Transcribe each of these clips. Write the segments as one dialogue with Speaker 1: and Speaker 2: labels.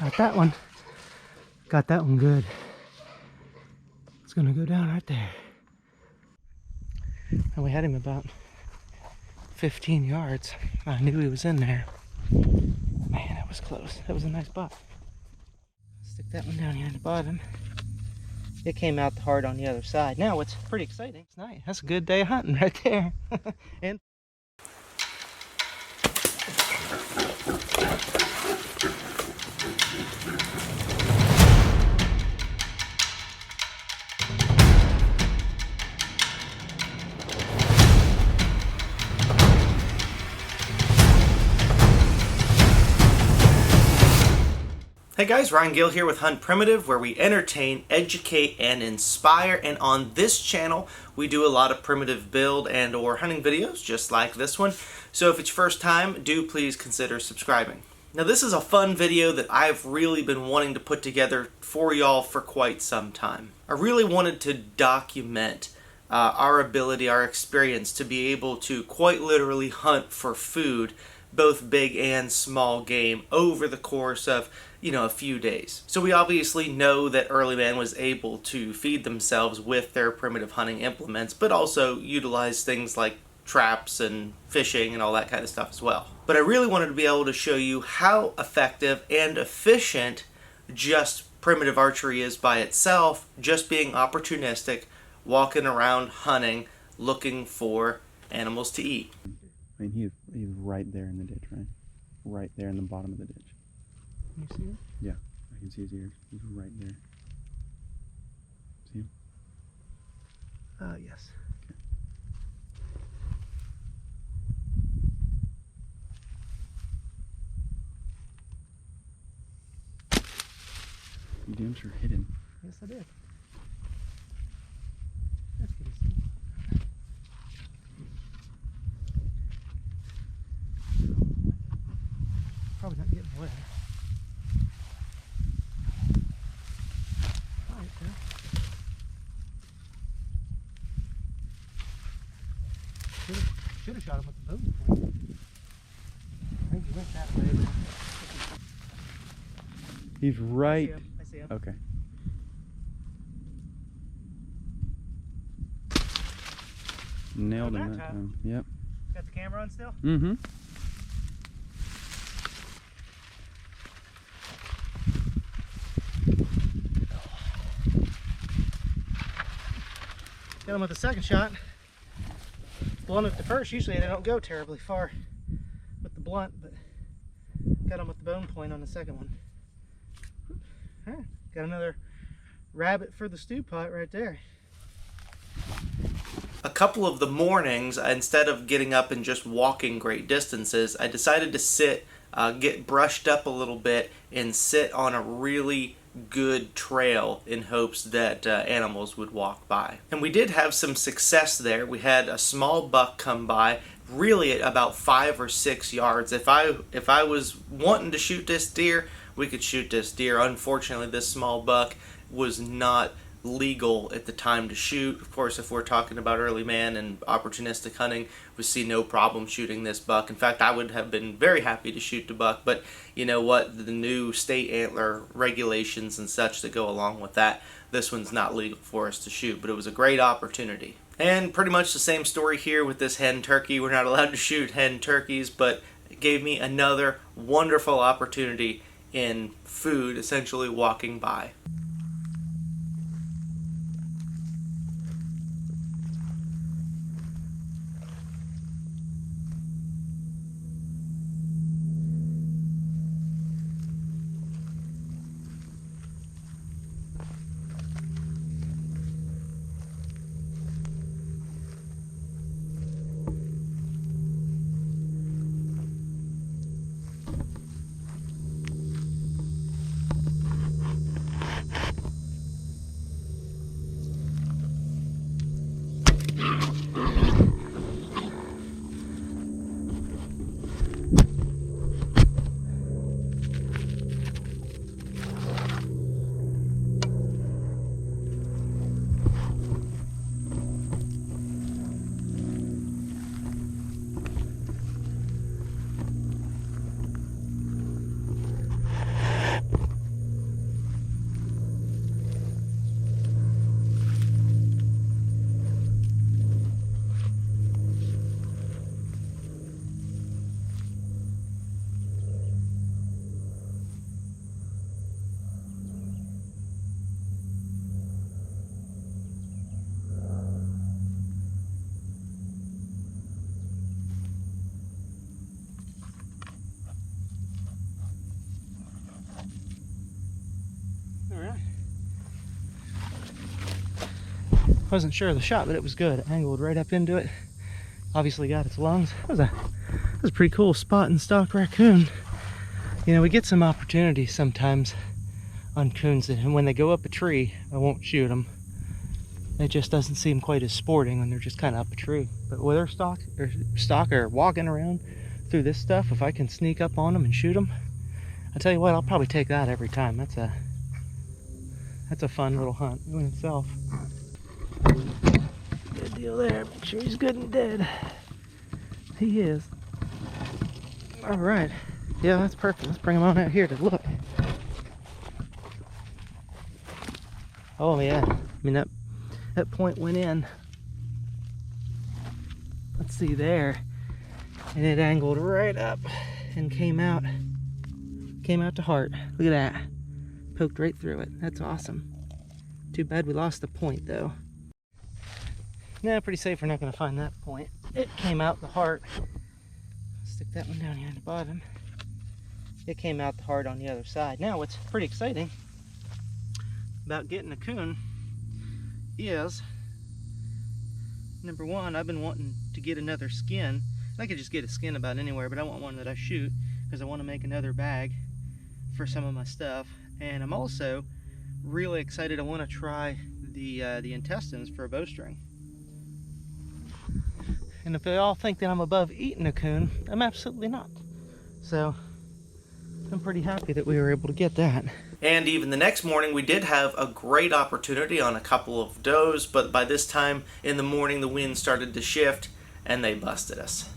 Speaker 1: Got that one. Got that one good. It's gonna go down right there. And we had him about 15 yards. I knew he was in there. Man, that was close. That was a nice buck. Stick that one down here at the bottom. It came out hard on the other side. Now what's pretty exciting, it's night. That's a good day of hunting right there. And
Speaker 2: Hey guys, Ryan Gill here with Hunt Primitive, where we entertain, educate, and inspire. And on this channel, we do a lot of primitive build and or hunting videos, just like this one. So if it's your first time, do please consider subscribing. Now this is a fun video that I've really been wanting to put together for y'all for quite some time. I really wanted to document our ability, our experience to be able to quite literally hunt for food, both big and small game, over the course of a few days. So we obviously know that early man was able to feed themselves with their primitive hunting implements, but also utilize things like traps and fishing and all that kind of stuff as well. But I really wanted to be able to show you how effective and efficient just primitive archery is by itself, just being opportunistic, walking around hunting, looking for animals to eat.
Speaker 3: I mean, he's right there in the ditch, right? Right there in the bottom of the ditch.
Speaker 1: you see him?
Speaker 3: Yeah, I can see his ears. He's right there. See him?
Speaker 1: Yes.
Speaker 3: Okay. You damn sure hit him.
Speaker 1: Yes, I did. Let's get his seat. Probably not getting wet. Right there. Should have shot him with the boom point. I think he went that way.
Speaker 3: He's right.
Speaker 1: I see him.
Speaker 3: Okay. Nailed him that time. Yep.
Speaker 1: Got the camera on still?
Speaker 3: Mm-hmm.
Speaker 1: Got him with the second shot. Blunt with the first. Usually they don't go terribly far with the blunt, but got him with the bone point on the second one. Got another rabbit for the stew pot right there.
Speaker 2: A couple of the mornings, instead of getting up and just walking great distances, I decided to sit, get brushed up a little bit, and sit on a really good trail in hopes that animals would walk by. And we did have some success there. We had a small buck come by, really at about 5 or 6 yards. If I was wanting to shoot this deer, we could shoot this deer. Unfortunately, this small buck was not legal at the time to shoot. Of course, if we're talking about early man and opportunistic hunting, we see no problem shooting this buck. In fact, I would have been very happy to shoot the buck, but you know what, the new state antler regulations and such that go along with that, this one's not legal for us to shoot, but it was a great opportunity. And pretty much the same story here with this hen turkey. We're not allowed to shoot hen turkeys, but it gave me another wonderful opportunity in food, essentially walking by.
Speaker 1: Wasn't sure of the shot, but it was good. It angled right up into it. Obviously got its lungs. That was a pretty cool spot in Stock Raccoon. You know, we get some opportunities sometimes on coons, and when they go up a tree, I won't shoot them. It just doesn't seem quite as sporting when they're just kind of up a tree. But with our stock or walking around through this stuff, if I can sneak up on them and shoot them, I tell you what, I'll probably take that every time. That's a fun little hunt in itself. Good deal there. Make sure he's good and dead. He is. All right. Yeah, that's perfect. Let's bring him on out here to look. Oh yeah. I mean, that point went in. Let's see there. And it angled right up and came out to heart. Look at that. Poked right through it. That's awesome. Too bad we lost the point though. Nah, pretty safe we're not going to find that point. It came out the heart. Stick that one down here at the bottom. It came out the heart on the other side. Now what's pretty exciting about getting a coon is, number one, I've been wanting to get another skin. I could just get a skin about anywhere, but I want one that I shoot because I want to make another bag for some of my stuff. And I'm also really excited. I want to try the intestines for a bowstring. And if they all think that I'm above eating a coon, I'm absolutely not. So I'm pretty happy that we were able to get that.
Speaker 2: And even the next morning, we did have a great opportunity on a couple of does, but by this time in the morning, the wind started to shift and they busted us.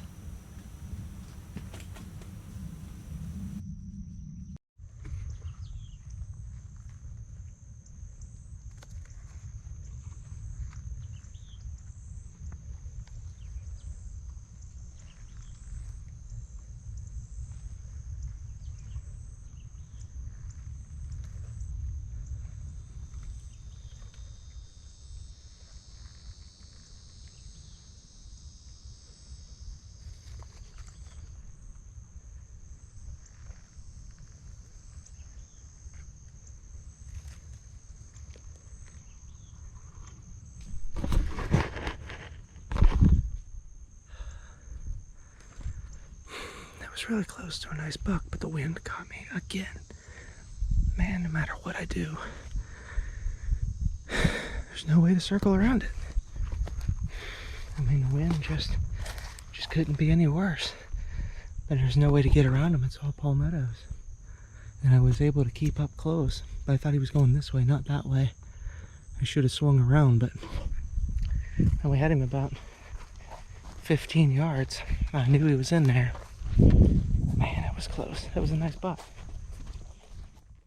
Speaker 1: Was really close to a nice buck, but the wind caught me again. Man, no matter what I do, there's no way to circle around it. I mean, the wind just couldn't be any worse. But there's no way to get around him. It's all palmettos. And I was able to keep up close, but I thought he was going this way, not that way. I should have swung around, but and we had him about 15 yards. I knew he was in there. Man, that was close. That was a nice buck.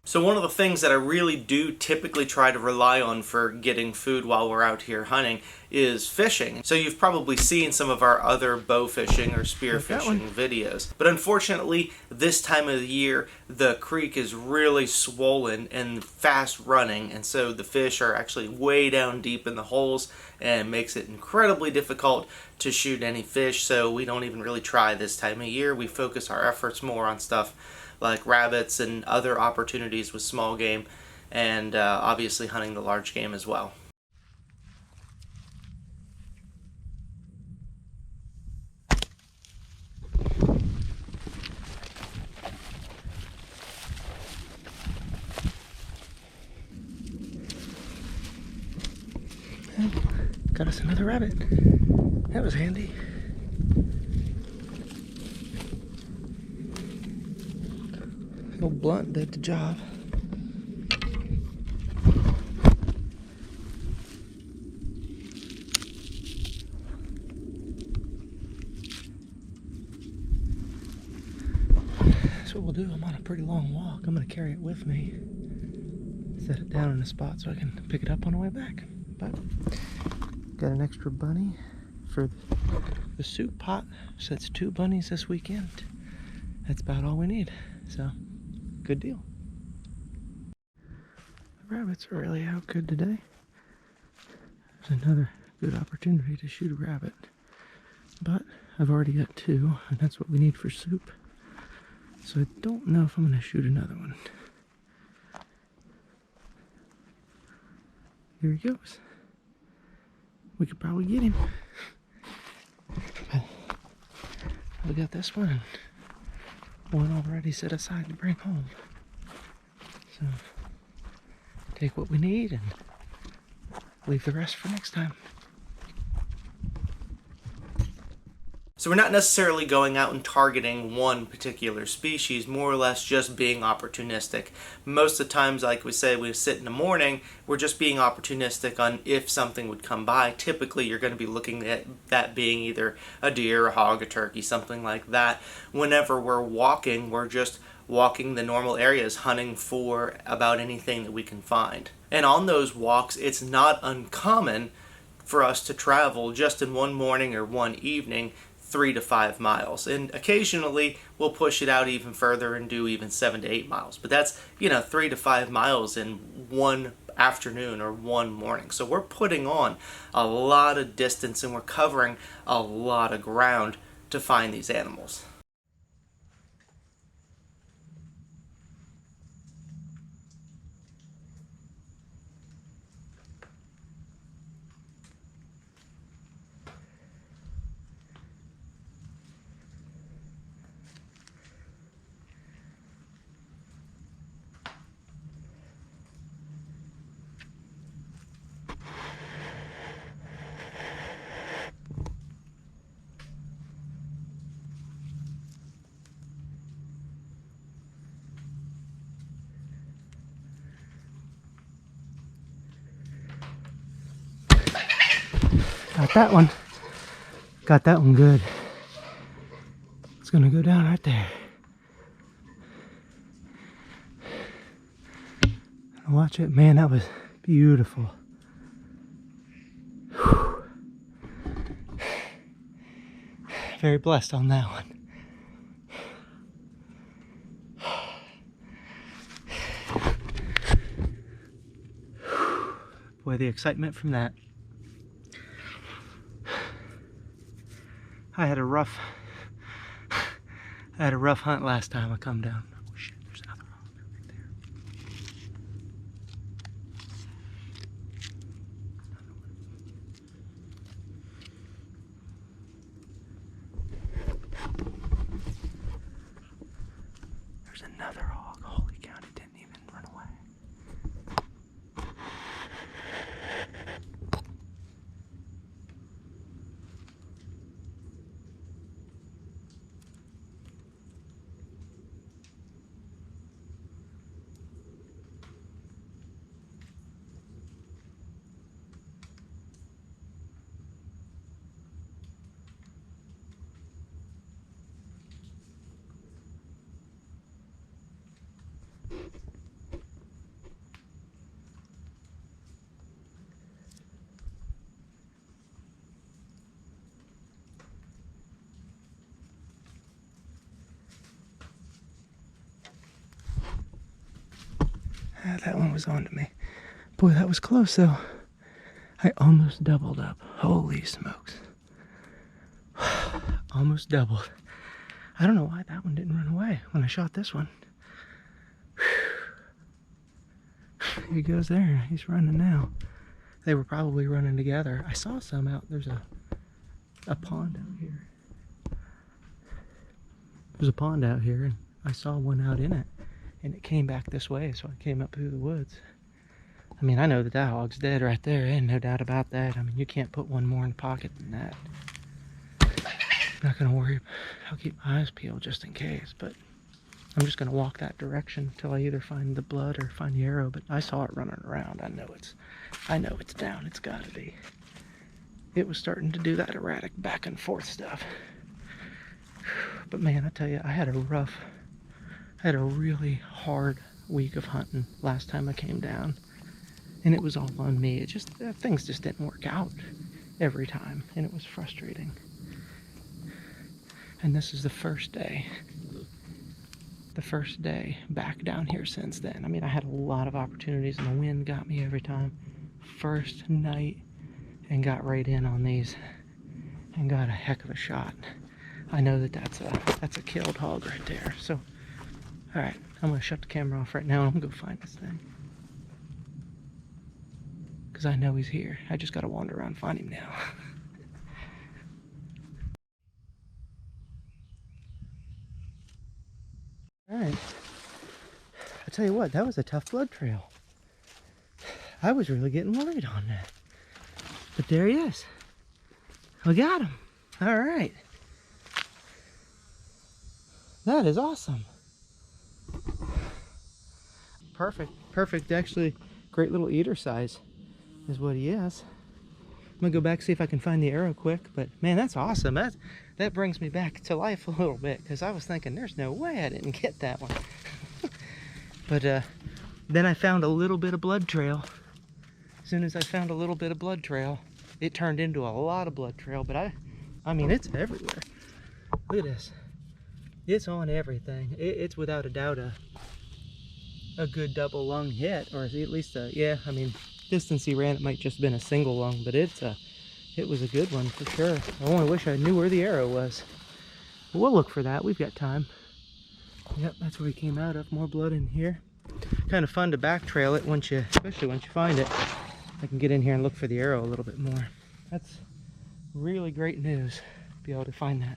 Speaker 2: So one of the things that I really do typically try to rely on for getting food while we're out here hunting is fishing. So you've probably seen some of our other bow fishing or spear fishing videos. But unfortunately, this time of the year, the creek is really swollen and fast running. And so the fish are actually way down deep in the holes and makes it incredibly difficult to shoot any fish. So we don't even really try this time of year. We focus our efforts more on stuff like rabbits and other opportunities with small game, and obviously hunting the large game as well.
Speaker 1: Got us another rabbit. That was handy. Old blunt did the job. That's what we'll do. I'm on a pretty long walk. I'm going to carry it with me. Set it down in a spot so I can pick it up on the way back. But got an extra bunny for the soup pot. So that's 2 bunnies this weekend. That's about all we need. So good deal. The rabbits are really out good today. There's another good opportunity to shoot a rabbit. But I've already got 2, and that's what we need for soup. So I don't know if I'm going to shoot another one. Here he goes. we could probably get him. But we got this one. One already set aside to bring home. So take what we need and leave the rest for next time.
Speaker 2: So we're not necessarily going out and targeting one particular species, more or less just being opportunistic. Most of the times, like we say, we sit in the morning, we're just being opportunistic on if something would come by. Typically, you're going to be looking at that being either a deer, a hog, a turkey, something like that. Whenever we're walking, we're just walking the normal areas, hunting for about anything that we can find. And on those walks, it's not uncommon for us to travel just in one morning or one evening 3 to 5 miles, and occasionally we'll push it out even further and do even 7 to 8 miles, but that's 3 to 5 miles in one afternoon or one morning. So we're putting on a lot of distance and we're covering a lot of ground to find these animals.
Speaker 1: Got that one. Got that one good. It's gonna go down right there. Watch it, man, that was beautiful. Whew. Very blessed on that one. Boy, the excitement from that. I had a rough hunt last time I come down. Oh shit, there's another hog right there. There's another hog. Holy cow, it didn't even run away. That one was on to me. Boy, that was close though. I almost doubled up. Holy smokes. Almost doubled. I don't know why that one didn't run away when I shot this one. He goes there. He's running now. They were probably running together. I saw some out. There's a pond out here. There's a pond out here, and I saw one out in it. And it came back this way, so I came up through the woods. I mean, I know that hog's dead right there, and no doubt about that. I mean, you can't put one more in the pocket than that. I'm not gonna worry. I'll keep my eyes peeled just in case, but I'm just gonna walk that direction until I either find the blood or find the arrow. But I saw it running around. I know it's down. It's gotta be. It was starting to do that erratic back and forth stuff. But man, I tell you, I had a really hard week of hunting last time I came down, and it was all on me. It just things just didn't work out every time, and it was frustrating. And this is the first day back down here since then. I mean, I had a lot of opportunities, and the wind got me every time. First night, and got right in on these, and got a heck of a shot. I know that that's a killed hog right there. So. Alright, I'm going to shut the camera off right now and I'm going to go find this thing. because I know he's here. I just got to wander around and find him now. All right. I tell you what, that was a tough blood trail. I was really getting worried on that. But there he is. We got him. All right. That is awesome. Perfect, actually. Great little eater size is what he is. I'm gonna go back, see if I can find the arrow quick, but man, that's awesome. That brings me back to life a little bit, because I was thinking there's no way I didn't get that one. But then I found a little bit of blood trail. As soon as I found a little bit of blood trail, it turned into a lot of blood trail, but I mean, it's everywhere. Look at this. It's on everything. It's without a doubt a good double lung hit, or at least yeah, I mean, distance he ran, it might just have been a single lung, but it was a good one for sure. I only wish I knew where the arrow was. But we'll look for that. We've got time. Yep, that's where he came out of. More blood in here. Kind of fun to back trail it especially once you find it. I can get in here and look for the arrow a little bit more. That's really great news, be able to find that.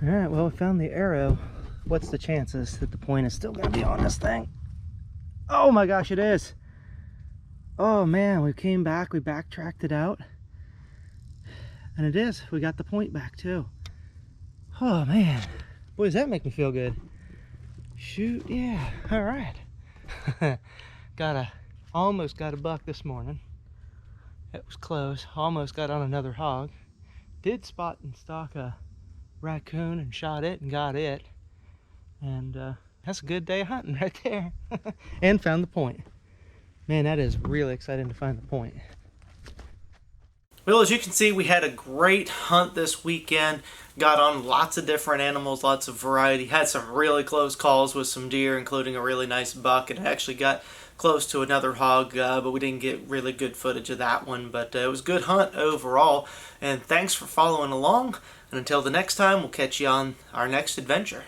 Speaker 1: All right, well, we found the arrow. What's the chances that the point is still going to be on this thing? Oh my gosh, it is. Oh man, we came back, we backtracked it out. And it is. We got the point back too. Oh man. Boy, does that make me feel good. Shoot, yeah. All right. Almost got a buck this morning. It was close. Almost got on another hog. Did spot and stalk a raccoon and shot it and got it. And that's a good day of hunting right there. And found the point. Man, that is really exciting to find the point.
Speaker 2: Well, as you can see, we had a great hunt this weekend. Got on lots of different animals, lots of variety. Had some really close calls with some deer, including a really nice buck. And actually got close to another hog, but we didn't get really good footage of that one. But it was a good hunt overall. And thanks for following along. And until the next time, we'll catch you on our next adventure.